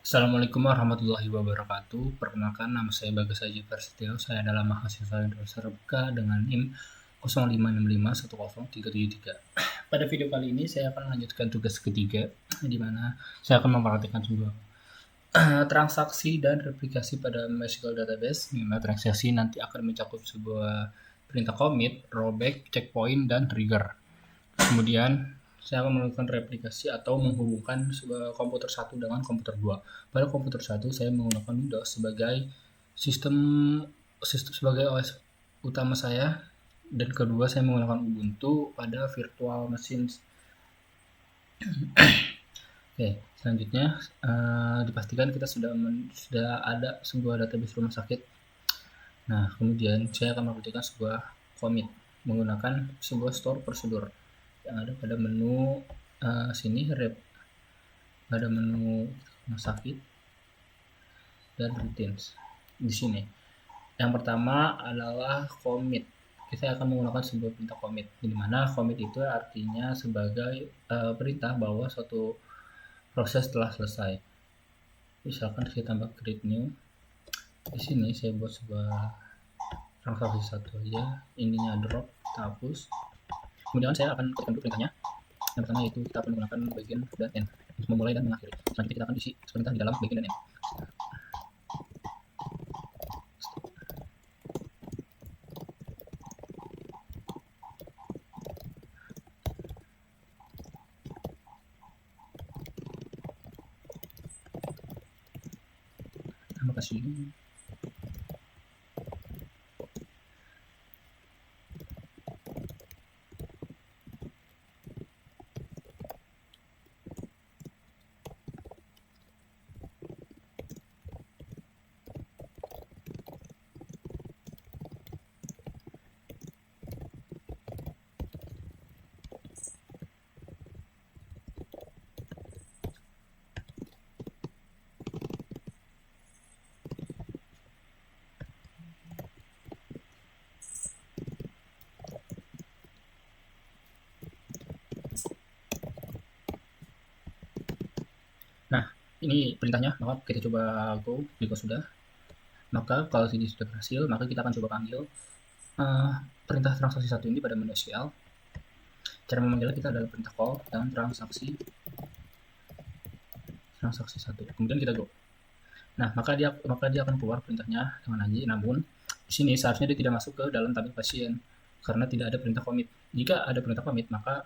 Assalamualaikum warahmatullahi wabarakatuh. Perkenalkan, nama saya Bagas Haji Prasetyo. Saya adalah mahasiswa Universitas Terbuka dengan NIM 0565103373. Pada video kali ini saya akan melanjutkan tugas ketiga, di mana saya akan memperhatikan sebuah transaksi dan replikasi pada MySQL database. Di mana transaksi nanti akan mencakup sebuah perintah commit, rollback, checkpoint, dan trigger. Kemudian saya akan melakukan replikasi atau menghubungkan sebuah komputer satu dengan komputer 2. Pada komputer satu saya menggunakan Windows sebagai sistem sebagai OS utama saya, dan kedua saya menggunakan Ubuntu pada virtual machine. Oke, selanjutnya dipastikan kita sudah ada sebuah database rumah sakit. Nah, kemudian saya akan melakukan sebuah commit menggunakan sebuah store prosedur yang ada pada menu sini pada menu rumah sakit dan routines di sini. Yang pertama adalah commit. Kita akan menggunakan sebuah perintah commit, di mana commit itu artinya sebagai perintah bahwa suatu proses telah selesai. Misalkan kita tambah create new. Di sini saya buat sebuah transaksi satu aja, ininya drop, kita hapus. Kemudian saya akan ketikkan dulu perintahnya. Yang pertama yaitu kita akan menggunakan begin dan end untuk memulai dan mengakhiri. Selanjutnya kita akan isi perintah di dalam begin dan end. Terima kasih. Nah, ini perintahnya, maka kita coba go jika sudah. Maka kalau ini sudah berhasil, maka kita akan coba panggil perintah transaksi satu ini pada menu SQL. Cara memanggilnya kita adalah perintah call dan transaksi satu. Kemudian kita go. Nah, maka dia akan keluar perintahnya dengan ID. Namun di sini seharusnya dia tidak masuk ke dalam tabel pasien karena tidak ada perintah commit. Jika ada perintah commit, maka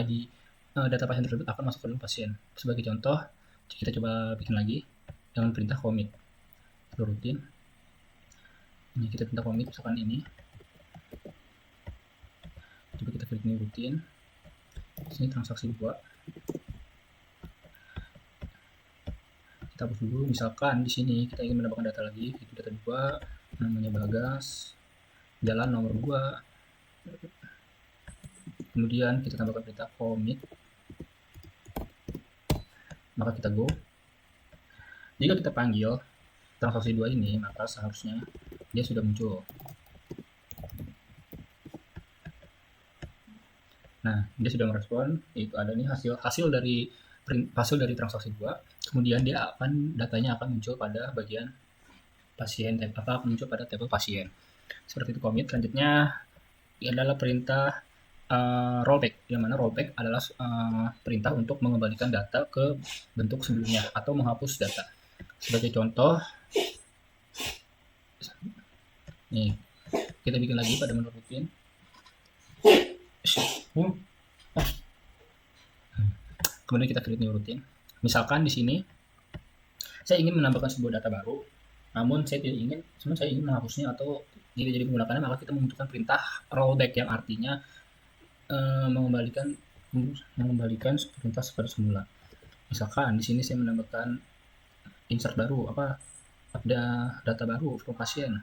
ID data pasien tersebut akan masuk ke dalam pasien. Sebagai contoh, kita coba bikin lagi dengan perintah commit rutin. Ini kita perintah commit misalkan ini. Coba kita klik new rutin. Sini transaksi 2. Kita hapus dulu. Misalkan di sini kita ingin menambahkan data lagi, itu data 2, namanya Bagas, jalan nomor 2. Kemudian kita tambahkan perintah commit. Maka kita go. Jika kita panggil transaksi 2 ini, maka seharusnya dia sudah muncul. Nah, dia sudah merespon, yaitu ada nih hasil dari transaksi 2. Kemudian datanya akan muncul pada bagian pasien, akan muncul pada tabel pasien. Seperti itu commit. Selanjutnya adalah perintah rollback, yang mana rollback adalah perintah untuk mengembalikan data ke bentuk sebelumnya atau menghapus data. Sebagai contoh, nih kita bikin lagi pada menu rutin. Kemudian kita create new routine. Misalkan di sini saya ingin menambahkan sebuah data baru, namun saya ingin menghapusnya atau tidak jadi menggunakannya, maka kita membutuhkan perintah rollback yang artinya mengembalikan perintah seperti semula. Misalkan di sini saya menambahkan insert baru, ada data baru untuk pasien.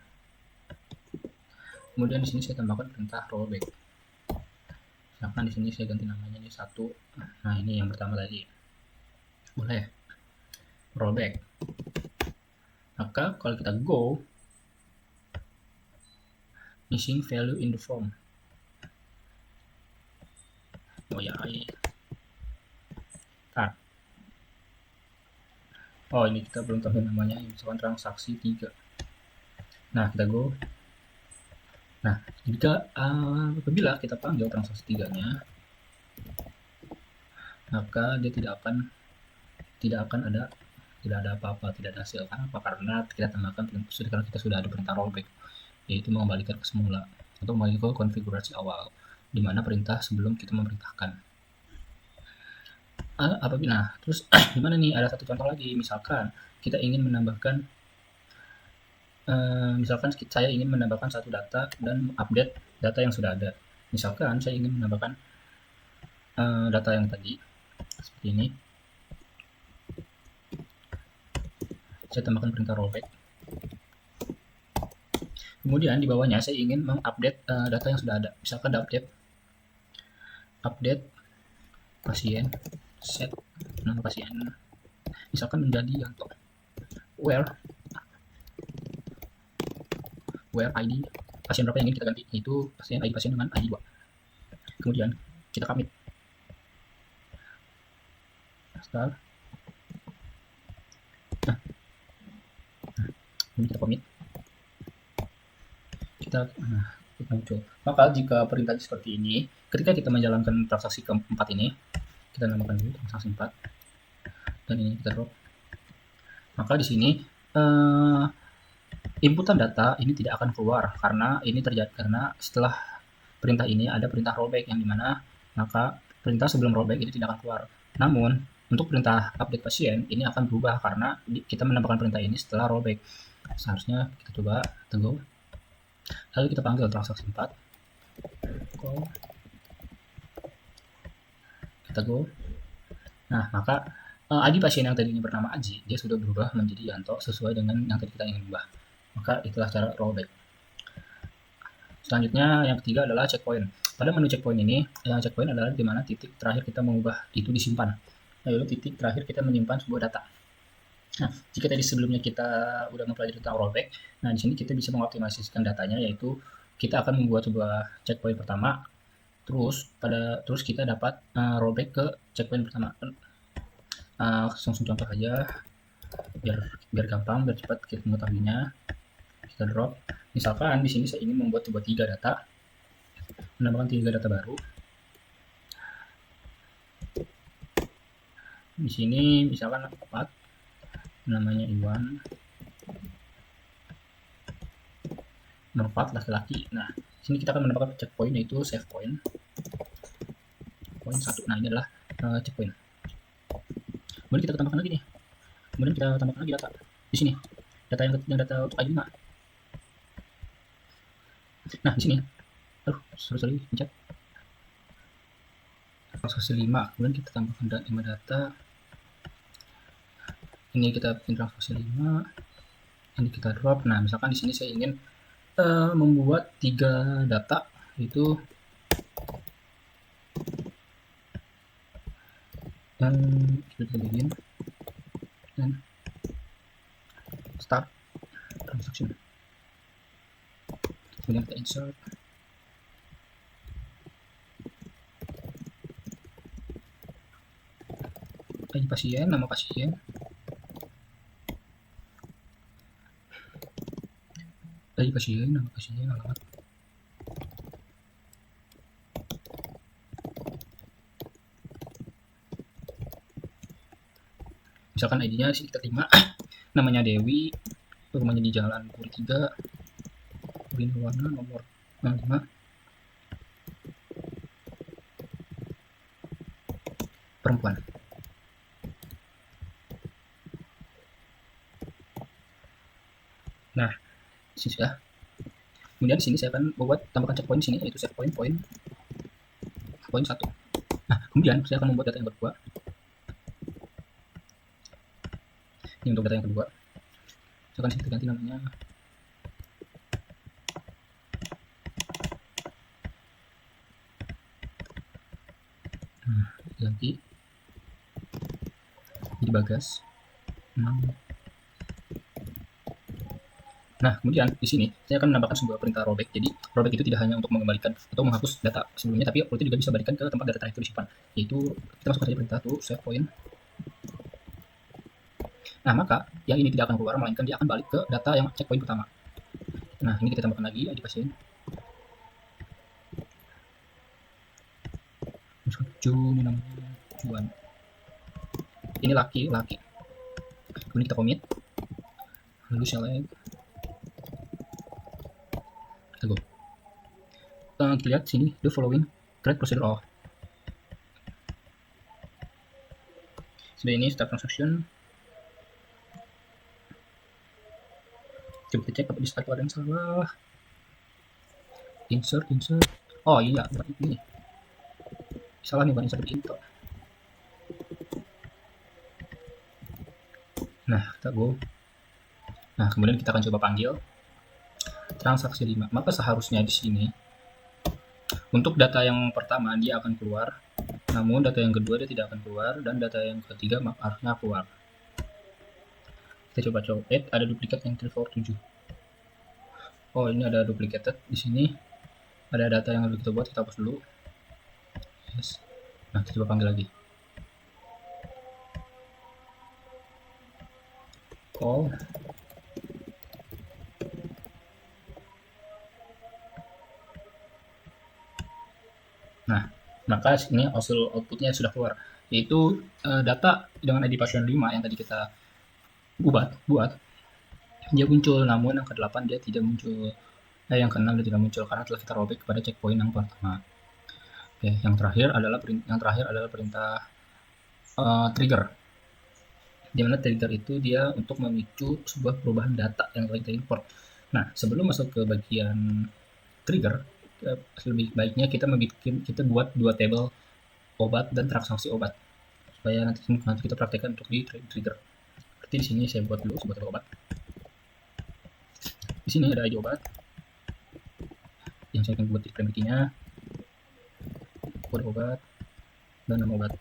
Kemudian di sini saya tambahkan perintah rollback. Misalkan di sini saya ganti namanya ini 1. Nah, ini yang pertama tadi. Boleh rollback. Maka kalau kita go, missing value in the form. Oh ya, Oh, ini kita belum tahu namanya, misalkan transaksi 3. Nah, kita go. Nah, jika apabila kita panggil transaksi 3-nya, maka dia tidak akan ada apa-apa, tidak ada hasil. Kenapa? Karena kita tambahkan karena kita sudah ada perintah rollback, yaitu mengembalikan ke semula atau kembali ke konfigurasi awal, di mana perintah sebelum kita memerintahkan. Nah, terus gimana nih? Ada satu contoh lagi, misalkan kita ingin menambahkan misalkan saya ingin menambahkan satu data dan update data yang sudah ada. Misalkan saya ingin menambahkan data yang tadi seperti ini. Saya tambahkan perintah rollback. Kemudian di bawahnya saya ingin mengupdate data yang sudah ada. Misalkan update pasien, set nama pasien, misalkan menjadi Yanto. Where ID pasien berapa yang ingin kita ganti, itu ID pasien dengan ID 2. Kemudian kita commit. Start. Ini kita commit. Kita muncul. Maka jika perintah seperti ini, ketika kita menjalankan transaksi keempat ini, kita namakan dulu transaksi 4 dan ini kita drop. Maka di sini inputan data ini tidak akan keluar karena ini terjadi karena setelah perintah ini ada perintah rollback, yang dimana maka perintah sebelum rollback ini tidak akan keluar. Namun untuk perintah update pasien ini akan berubah karena kita menambahkan perintah ini setelah rollback. Seharusnya kita coba tunggu. Lalu kita panggil transaksi 4. Call. Kita go. Nah, maka ID pasien yang tadinya bernama Aji, dia sudah berubah menjadi Yanto sesuai dengan yang tadi kita ingin ubah. Maka itulah cara rollback. Selanjutnya yang ketiga adalah checkpoint. Pada menu checkpoint ini, yang checkpoint adalah di mana titik terakhir kita mengubah itu disimpan. Lalu titik terakhir kita menyimpan sebuah data. Nah, jika tadi sebelumnya kita udah mempelajari tentang rollback, nah di sini kita bisa mengoptimasikan datanya, yaitu kita akan membuat sebuah checkpoint pertama, terus kita dapat rollback ke checkpoint pertama. Langsung contoh aja biar gampang, biar cepat kita mengetahuinya. Kita drop. Misalkan di sini saya ingin membuat 3 data, menambahkan 3 data baru. Di sini misalkan 4, namanya Iwan, nomor 4 laki-laki. Nah, di sini kita akan menambahkan checkpoint, yaitu save point. Point 1. Nah, ini adalah checkpoint. Kemudian kita tambahkan lagi nih. Kemudian kita tambahkan lagi data. Di sini. Data yang data untuk ID 5. Nah, di sini. Sorry, pencet. Transaksi 5. Kemudian kita tambahkan 5 data. Ini kita bikin transaksi 5. Ini kita drop. Nah, misalkan di sini saya ingin membuat 3 data, itu dan kita begin dan start transaction. Kemudian kita insert. ID pasien, nama pasien. ID pasien, nama pasien, alamat. Misalkan ID-nya kita terima, namanya Dewi, rumahnya di Jalan Puri 3, Puri Nirwana, nomor 65, perempuan. Nah, di sini sudah. Kemudian di sini saya akan membuat tambahkan checkpoint di sini, yaitu save point 1. Nah, kemudian saya akan membuat data yang kedua. Ini untuk data yang kedua. Misalkan sini kita ganti namanya. Nah, ganti jadi Bagas. Nah, kemudian di sini saya akan menambahkan sebuah perintah rollback. Jadi rollback itu tidak hanya untuk mengembalikan atau menghapus data sebelumnya, tapi itu juga bisa balikan ke tempat data terakhir disimpan. Yaitu kita masukkan saja perintah to save point. Nah, maka yang ini tidak akan keluar, melainkan dia akan balik ke data yang checkpoint pertama. Nah, ini kita tambahkan lagi ID pasien. June, ini namanya Juan. Ini laki. Kemudian kita commit. Lalu select. Kita go. Kita lihat sini, the following create procedure of. Sudah ini start transaction. Coba kita cek apa di start ada yang salah. Insert. Oh iya, berarti ini. Salah nih, bukan insert into. Nah, kita go. Nah, kemudian kita akan coba panggil transaksi 5. Maka seharusnya di sini untuk data yang pertama dia akan keluar, namun data yang kedua dia tidak akan keluar, dan data yang ketiga harusnya keluar. Kita coba ada duplikat entry 47. Oh, ini ada duplicated di sini. Ada data yang harus kita buat, kita hapus dulu. Yes. Nah, kita coba panggil lagi. Call. Nah, maka ini hasil outputnya sudah keluar, yaitu data dengan ID pasien 5 yang tadi kita buat dia muncul, namun yang ke-8 dia tidak muncul, yang ke-6 dia tidak muncul karena telah kita robek kepada checkpoint yang pertama. Oke, yang terakhir adalah perintah trigger, dimana trigger itu dia untuk memicu sebuah perubahan data yang telah kita import. Nah, sebelum masuk ke bagian trigger, lebih baiknya kita buat 2 table obat dan transaksi obat supaya nanti kita praktekkan untuk di trigger. Seperti di sini saya buat dulu sebuah table obat. Di sini ada ID obat yang saya akan buat di frame key-nya, kode obat dan nama obat.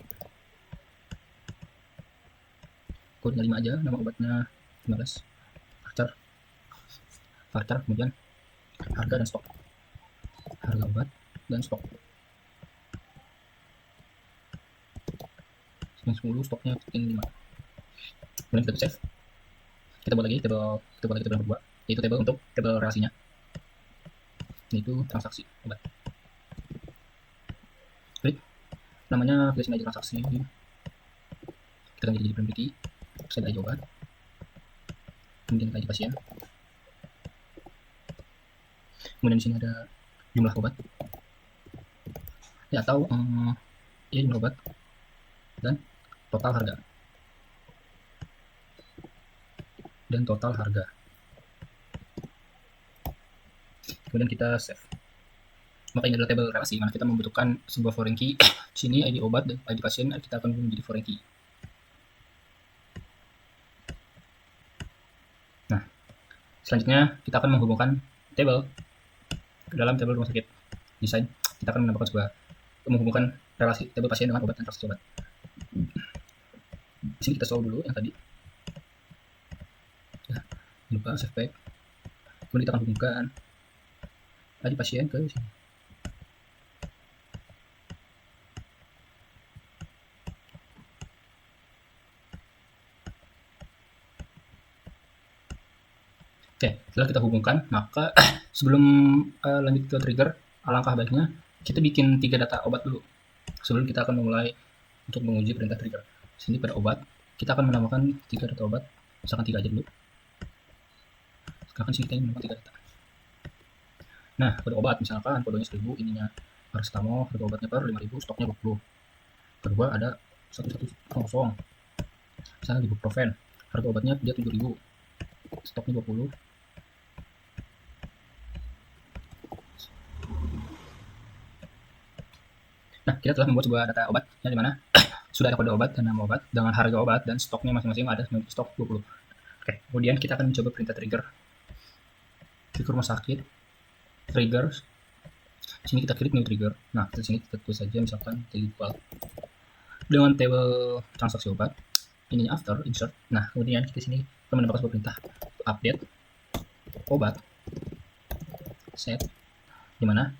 Kodenya 5 aja, nama obatnya 15. Voucher, kemudian harga dan stok. Harga obat dan stok. 10, stoknya 5. Kemudian kita save. Kita buat lagi table yang kedua, yaitu table untuk table relasinya. Itu transaksi obat. Klik. Namanya kita sini aja transaksi. Kita ganti jadi frame key. Saya ID obat. Kemudian ID pasien. Kemudian di sini ada jumlah obat. Ya, atau jumlah obat dan total harga. Kemudian kita save. Maka ini adalah table relasi mana kita membutuhkan sebuah foreign key. Di sini ID obat dan ID pasien kita akan menjadi foreign key. Nah, selanjutnya kita akan menghubungkan table ke dalam table rumah sakit. Desain, kita akan menghubungkan relasi table pasien dengan obat dan transaksi obat. Di sini kita solve dulu yang tadi. Ya, lupa save back. Kemudian kita akan hubungkan ID pasien ke sini. Oke, setelah kita hubungkan, maka sebelum lanjut ke trigger, alangkah baiknya kita bikin 3 data obat dulu sebelum kita akan memulai untuk menguji perintah trigger. Sini pada obat, kita akan menambahkan 3 data obat, misalkan 3 aja dulu. Sekarang sini kita menambahkan 3 data. Nah, kode obat misalkan kodenya 1000, ininya paracetamol, harga obatnya per 5000, stoknya 20. Kedua ada 110, misalnya ibuprofen, harga obatnya dia 7000, stoknya 20. Nah, kita telah membuat sebuah data obat yang dimana sudah ada kode obat dan nama obat dengan harga obat dan stoknya masing-masing ada stok 20. Oke, kemudian kita akan mencoba perintah trigger rumah sakit, trigger. Sini kita klik new trigger. Nah, di sini kita tulis saja misalkan equal dengan table transaksi obat. Ini after insert. Nah, kemudian kita sini akan menambahkan sebuah perintah update obat set dimana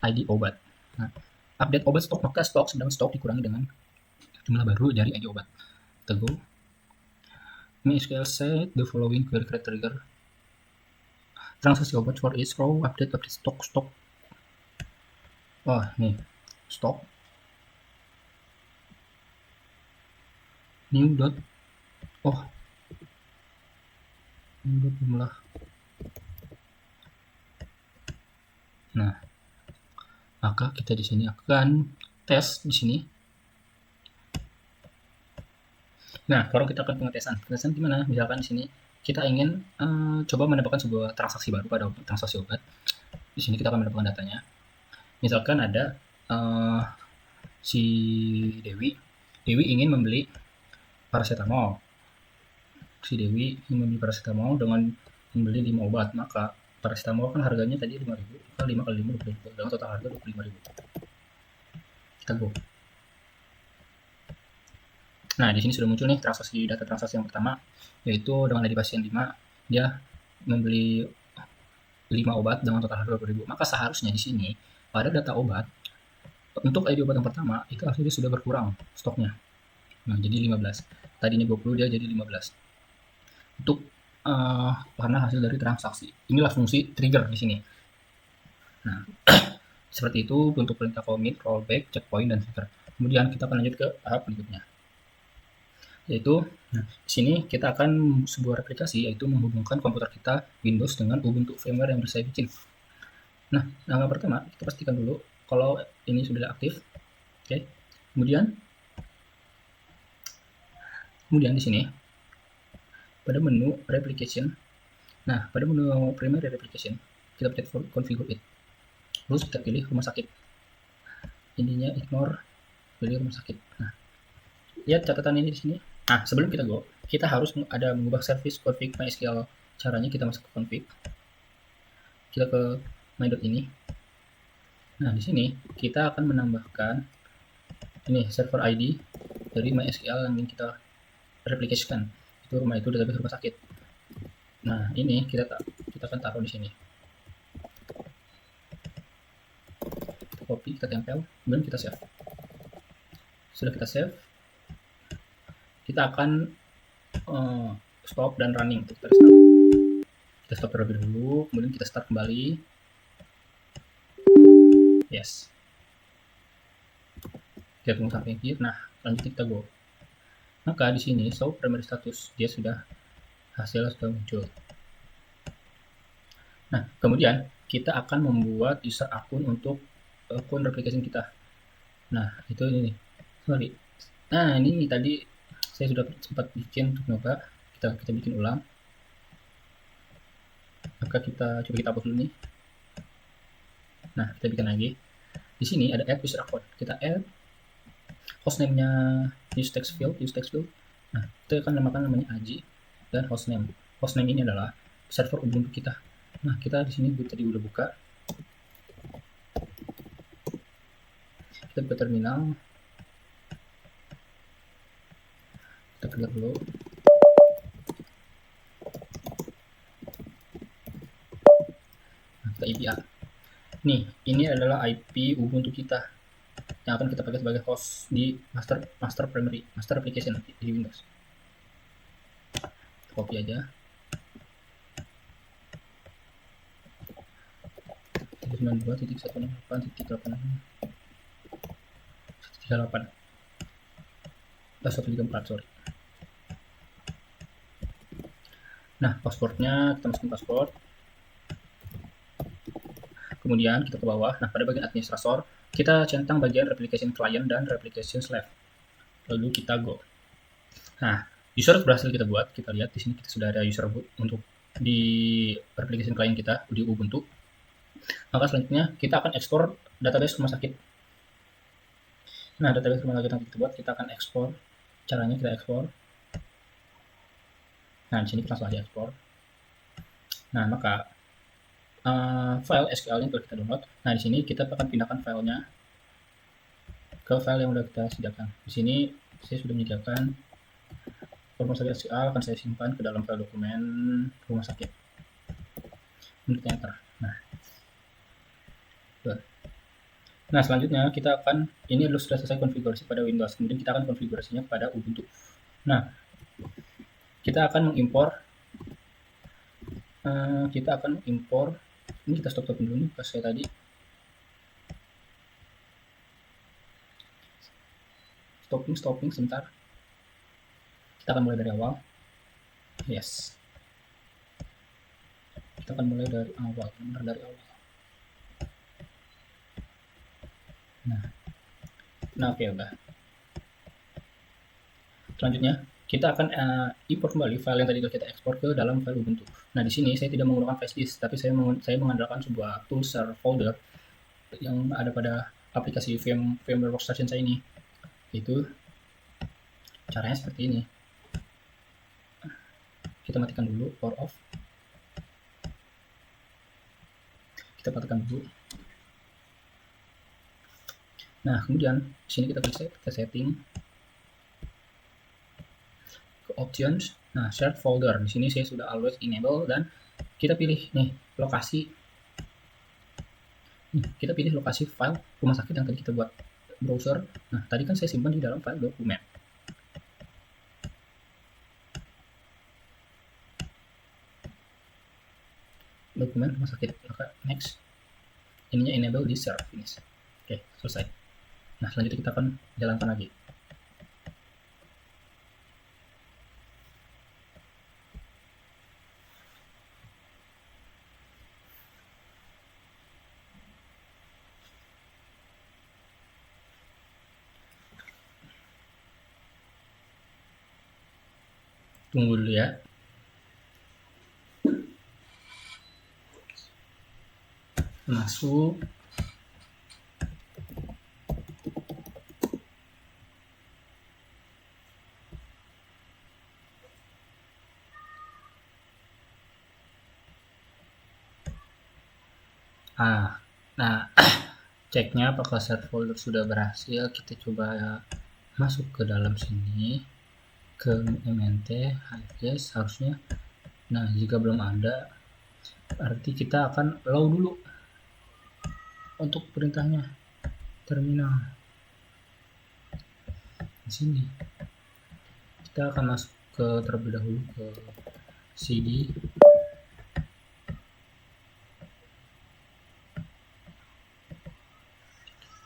ID obat. Nah, update obat stok, maka sedang stok dikurangi dengan jumlah baru dari ID obat. Kita go. MySQL set the following query trigger. Transaksi obat for each row, update stok. Oh, nih, stok. New dot. Oh, new dot jumlah. Nah, maka kita di sini akan tes di sini. Nah, sekarang kita akan pengetesan. Pengetesan gimana? Misalkan di sini kita ingin coba mendapatkan sebuah transaksi baru pada transaksi obat. Di sini kita akan mendapatkan datanya. Misalkan ada si Dewi ingin membeli paracetamol. Si Dewi ingin membeli paracetamol dengan membeli 5 obat, maka paracetamol kan harganya tadi 5.000, maka 5 kali 5 25, dengan total harga 25.000. Kita go. Nah, di sini sudah muncul nih data transaksi yang pertama, yaitu dengan ID pasien 5, dia membeli 5 obat dengan total harga 20.000. Maka seharusnya di sini pada data obat untuk ID obat yang pertama itu akhirnya sudah berkurang stoknya. Nah, jadi 15. Tadinya 20, dia jadi 15. Untuk karena hasil dari transaksi. Inilah fungsi trigger di sini. Nah, seperti itu untuk perintah commit, rollback, checkpoint, dan trigger. Kemudian kita akan lanjut ke tahap berikutnya. Yaitu, di sini kita akan sebuah replikasi, yaitu menghubungkan komputer kita Windows dengan Ubuntu firmware yang saya bikin. Nah, langkah pertama kita pastikan dulu kalau ini sudah aktif. Oke. Kemudian di sini pada menu replication. Nah, pada menu primary replication kita pencet configure it. Terus kita pilih rumah sakit. Intinya ignore, pilih rumah sakit. Nah, lihat catatan ini di sini. Nah, sebelum kita go, kita harus ada mengubah service config MySQL. Caranya kita masuk ke config. Kita ke my.ini. ini. Nah, di sini kita akan menambahkan ini server ID dari MySQL yang ingin kita replikasikan. Itu database rumah sakit. Nah, ini kita akan taruh di sini. Kita copy, kita tempel, kemudian kita save. Sudah kita save, kita akan stop dan running untuk kita restart. Kita stop terlebih dulu, kemudian kita start kembali. Yes. Kita tunggu sampai akhir. Nah, lanjut kita go. Maka di sini show primary status, dia hasilnya sudah muncul. Nah, kemudian kita akan membuat user akun untuk akun replication kita. Nah, itu ini. Sorry. Nah, ini tadi saya sudah sempat bikin untuk nyoba. Kita bikin ulang. Maka kita coba kita hapus dulu nih. Nah, kita bikin lagi. Di sini ada add user account. Kita add hostname-nya use text field. Nah, kita akan namakan namanya Aji dan hostname. Hostname ini adalah server Ubuntu kita. Nah, kita di sini tadi udah buka. Kita buka terminal. Kita clear dulu. Nah, kita IPA. Nih, ini adalah IP Ubuntu kita yang akan kita pakai sebagai host di master application di Windows. Copy aja. 92.168.38. 134, sorry. Nah, passwordnya kita masukin password. Kemudian kita ke bawah. Nah, pada bagian administrator kita centang bagian replication client dan replication slave. Lalu kita go. Nah, user berhasil kita buat. Kita lihat di sini kita sudah ada user untuk di replication client kita di Ubuntu. Maka selanjutnya kita akan ekspor database rumah sakit. Nah, database rumah sakit yang kita buat, kita akan ekspor. Caranya kita ekspor. Nah, di sini kita langsung aja ekspor. Nah, maka file SQL yang telah kita download. Nah, di sini kita akan pindahkan filenya ke file yang sudah kita sediakan. Di sini saya sudah menyediakan formulir SQL, akan saya simpan ke dalam file dokumen rumah sakit. Kemudian enter. Nah, Nah, selanjutnya kita akan, ini adalah sudah selesai konfigurasi pada Windows, kemudian kita akan konfigurasinya pada Ubuntu. Nah, kita akan mengimpor, ini kita stop dulu nih pas saya tadi. Stopping sebentar. Kita akan mulai dari awal. Yes. Kita akan mulai dari awal, benar dari awal. Nah oke, udah. Selanjutnya kita akan import kembali file yang tadi kita ekspor ke dalam file Ubuntu. Nah, di sini saya tidak menggunakan flash disk, tapi saya mengandalkan sebuah tools server folder yang ada pada aplikasi VMware Workstation saya ini. Itu caranya seperti ini. Kita matikan dulu power off. Kita matikan dulu. Nah, kemudian di sini kita klik ke setting, ke options. Nah, shared folder. Di sini saya sudah always enable dan kita pilih nih lokasi. Kita pilih lokasi file rumah sakit yang tadi kita buat browser. Nah, tadi kan saya simpan di dalam file dokumen. Dokumen rumah sakit, maka next. Ininya enable di serve finish. Oke, selesai. Nah, selanjutnya kita akan jalankan lagi. Tunggu dulu ya. Masuk. Nah, ceknya apakah set folder sudah berhasil. Kita coba masuk ke dalam sini, ke mnt hs harusnya. Nah, jika belum ada, berarti kita akan allow dulu untuk perintahnya terminal. Di sini kita akan masuk ke terlebih dahulu ke cd.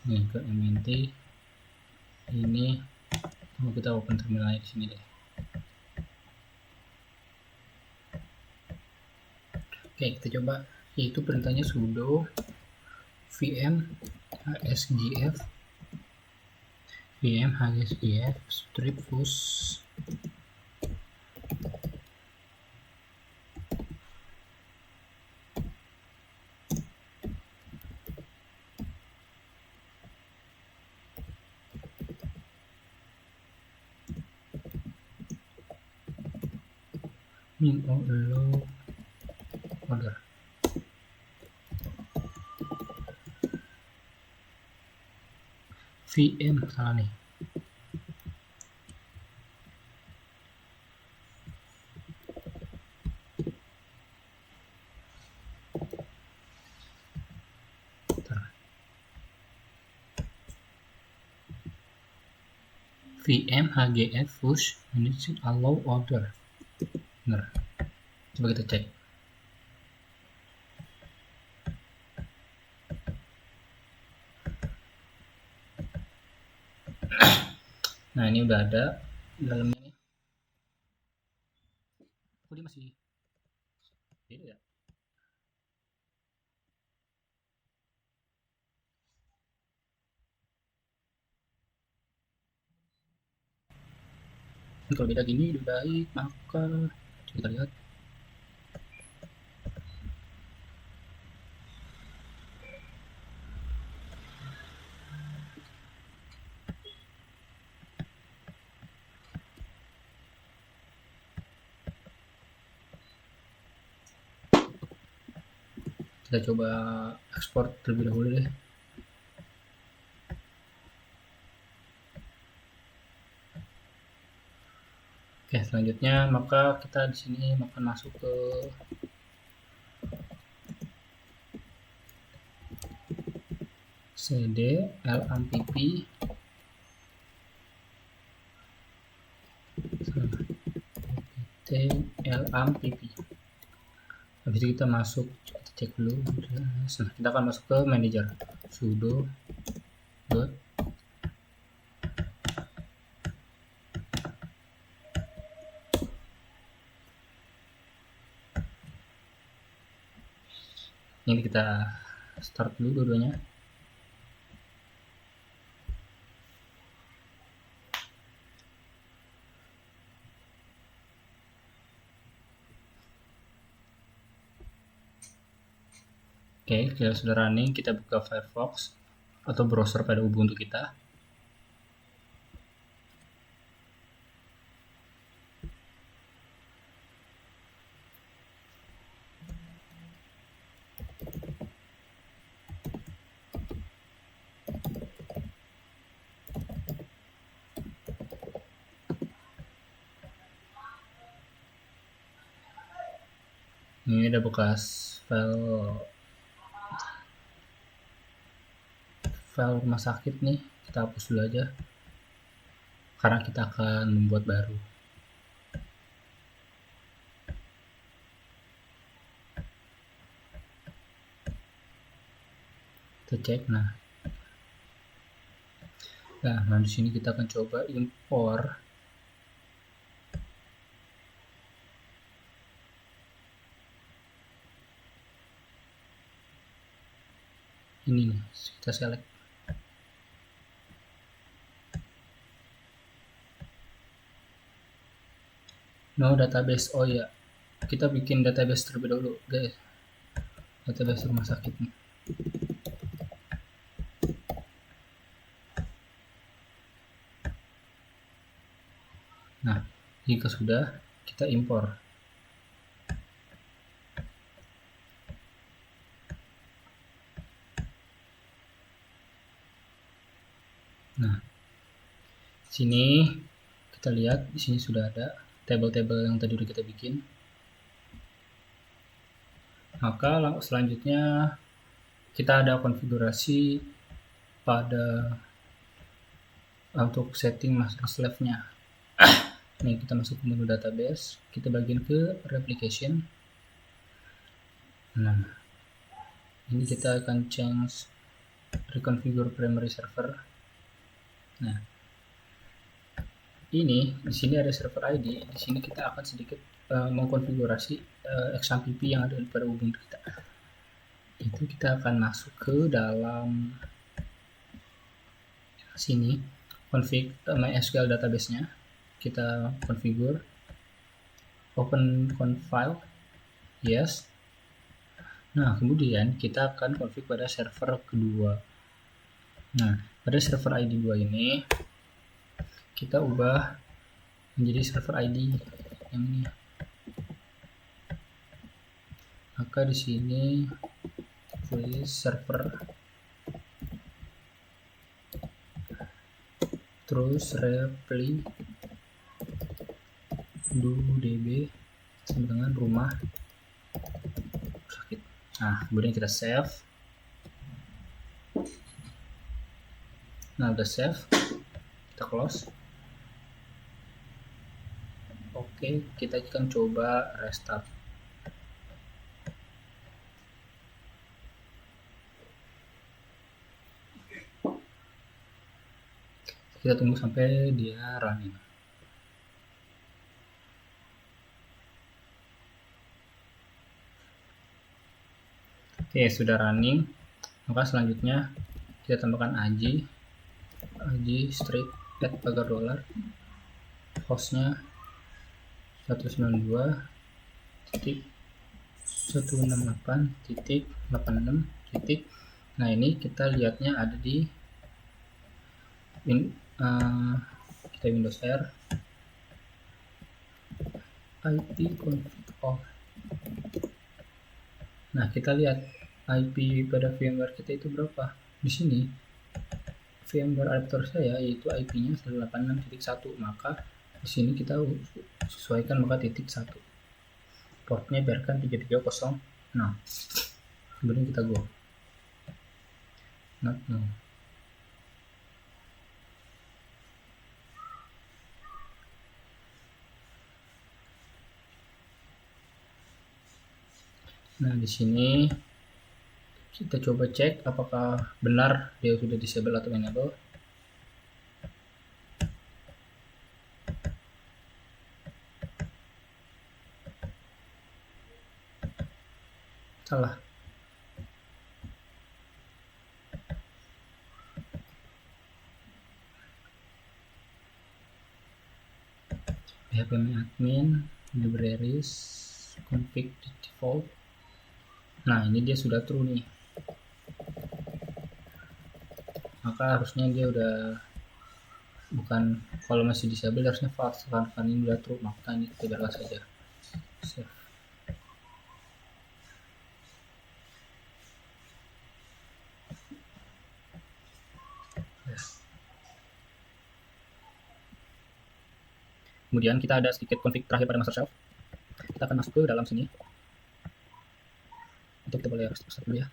Nih ke mnt ini, kita open terminalnya di sini deh. Oke, kita coba, yaitu perintahnya sudo vm hsgf strip push min allow order. VM salah nih. VM hgf push initial allow order. Benar. Coba kita cek. Nah, ini udah ada dalamnya nih. Kok dia masih beda ya? Kalau beda gini lebih baik, maka kita lihat. Kita coba ekspor terlebih dahulu deh. Oke, selanjutnya maka kita di sini akan masuk ke cd lamppp lampp. Habis itu kita masuk, kita cek dulu. Nah, kita akan masuk ke manager, sudo dot ini, kita start dulu dua-duanya. Oke, kita sudah running. Kita buka Firefox atau browser pada Ubuntu kita. Ini ada bekas file rumah sakit nih, kita hapus dulu aja karena kita akan membuat baru. Kita cek. Nah di sini kita akan coba impor ini nih, kita select. No database. Oh ya, kita bikin database terlebih dahulu guys, database rumah sakit nih. Nah, jika sudah, kita impor. Nah, sini kita lihat, di sini sudah ada tabel-tabel yang tadi udah kita bikin. Maka selanjutnya kita ada konfigurasi pada untuk setting master slave-nya. Nih, kita masuk ke menu database, kita bagian ke replication. Nah, ini kita akan change reconfigure primary server. Nah, ini di sini ada server ID. Di sini kita akan sedikit mengkonfigurasi XAMPP yang ada pada Ubuntu kita. Itu kita akan masuk ke dalam sini, config MySQL database-nya. Kita configure, open conf file, yes. Nah, kemudian kita akan config pada server kedua. Nah, pada server ID 2 ini kita ubah menjadi server ID yang ini. Maka di sini tulis server, terus repli db sama dengan rumah sakit. Nah, kemudian kita save. Nah, udah save, kita close. Oke, kita akan coba restart. Kita tunggu sampai dia running. Oke, sudah running. Maka selanjutnya kita tambahkan AJ straight at pagar dolar, hostnya 192.168.86. Nah, ini kita lihatnya ada di kita Windows R, IP config off. Nah, kita lihat IP pada VMware kita itu berapa. Di sini VMware adapter saya yaitu IP-nya 186.1, maka di sini kita sesuaikan maka titik 1. Portnya biarkan 3306. Kemudian kita go. not no. Nah, di sini kita coba cek apakah benar dia sudah disable atau enable. Salah. php admin libraries config default. Nah, ini dia sudah true nih, maka harusnya dia udah bukan, kalau masih disable harusnya false, kan ini udah true, maka ini kita biarkan saja. Save. Kemudian kita ada sedikit config terakhir pada master shelf. Kita akan masuk ke dalam sini. Untuk kita boleh restart dulu ya.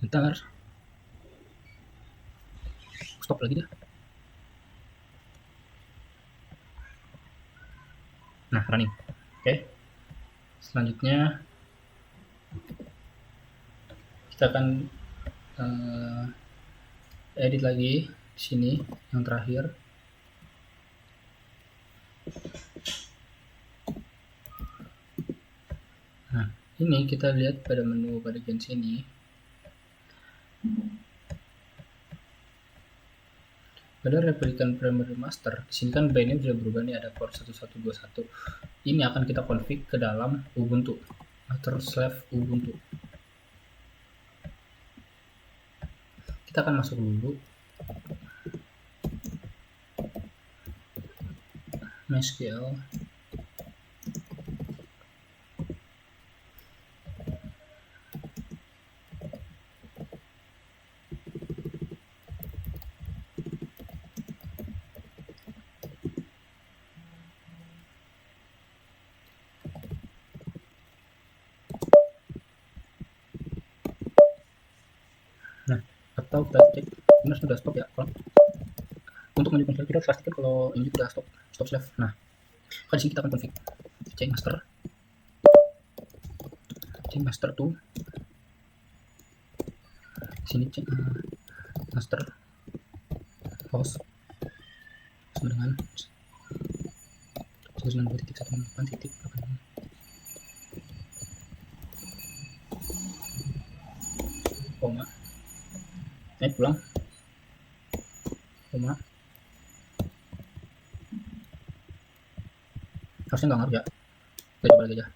Sebentar. Stop lagi dah. Nah, running. Oke. Selanjutnya kita akan edit lagi di sini yang terakhir. Nah, ini kita lihat pada menu bagian sini. Pada replikan primary master, di sini kan bandnya sudah berubah nih, ada port 1121. Ini akan kita config ke dalam Ubuntu, master/ubuntu. Kita akan masuk dulu MySQL. Nah, atau kita cek benar sudah stop ya. Untuk menunjukkan file kita harus pastikan kalau ini sudah stop slave. Nah, di sini kita akan config change master to sini master host sama dengan 192.168.8 koma pulang koma, harusnya nggak ngaruh ya, kita coba lagi aja.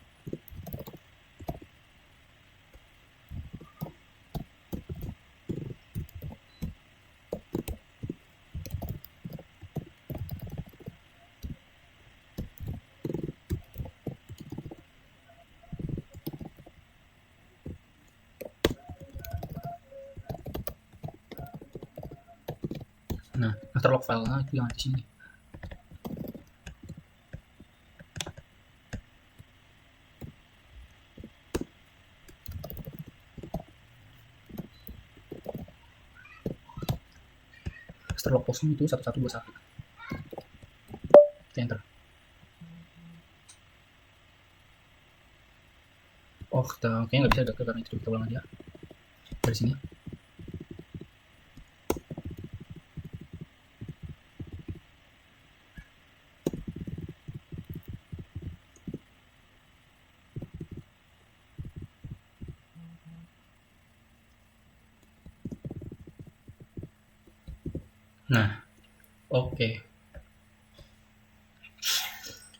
Nah, master log file itu yang di sini. Master log posting itu 1121. Kita enter. Oh, kayaknya nggak bisa ada karena itu, kita ulang aja dari sini. Nah, oke.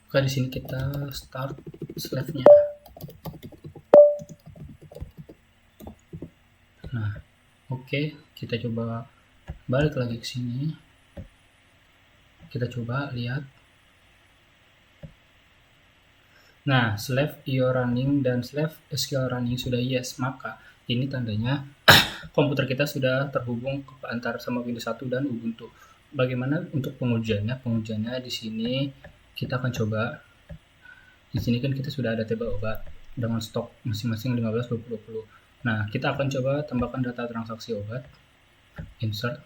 Oke, di sini kita start slave-nya. Nah, oke, kita coba balik lagi ke sini. Kita coba lihat. Nah, Slave IO running dan Slave SQL running sudah yes, maka ini tandanya komputer kita sudah terhubung antara sama Windows 1 dan Ubuntu. Bagaimana untuk pengujiannya? Pengujiannya di sini kita akan coba. Di sini kan kita sudah ada tabel obat dengan stok masing-masing 15, 20, 20. Nah, kita akan coba tambahkan data transaksi obat. Insert.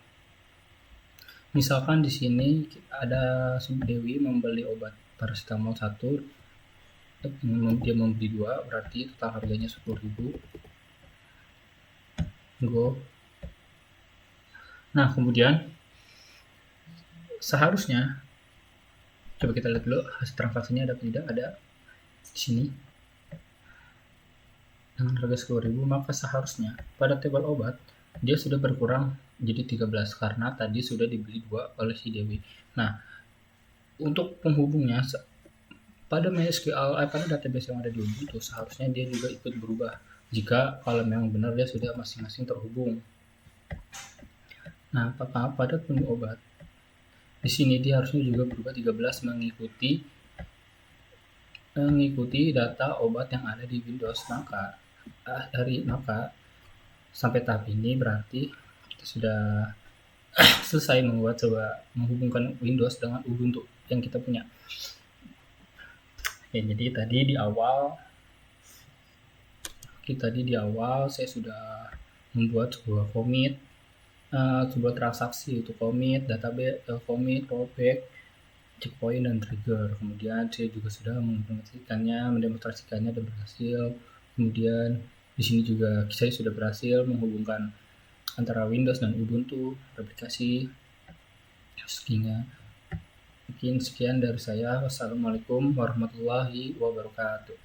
Misalkan di sini ada Dewi membeli obat paracetamol 1, dia membeli 2, berarti total harganya 10.000. Go. Nah, kemudian seharusnya coba kita lihat dulu hasil transaksinya ada tidak, ada di sini dengan harga 10.000, maka seharusnya pada tabel obat dia sudah berkurang jadi 13 karena tadi sudah dibeli 2 oleh si Dewi. Nah, untuk penghubungnya pada MySQL pada database yang ada di Ubuntu seharusnya dia juga ikut berubah jika kalau memang benar dia sudah masing-masing terhubung. Nah, apakah pada menu obat di sini dia harusnya juga berubah 13 mengikuti data obat yang ada di Windows. Maka sampai tahap ini berarti kita sudah selesai menghubungkan Windows dengan Ubuntu yang kita punya. Ya, jadi tadi di awal saya sudah membuat sebuah commit, sebuah transaksi itu commit, database, commit, rollback, checkpoint, dan trigger. Kemudian saya juga sudah mendemonstrasikannya dan berhasil. Kemudian di sini juga saya sudah berhasil menghubungkan antara Windows dan Ubuntu aplikasi. Mungkin sekian dari saya. Wassalamualaikum warahmatullahi wabarakatuh.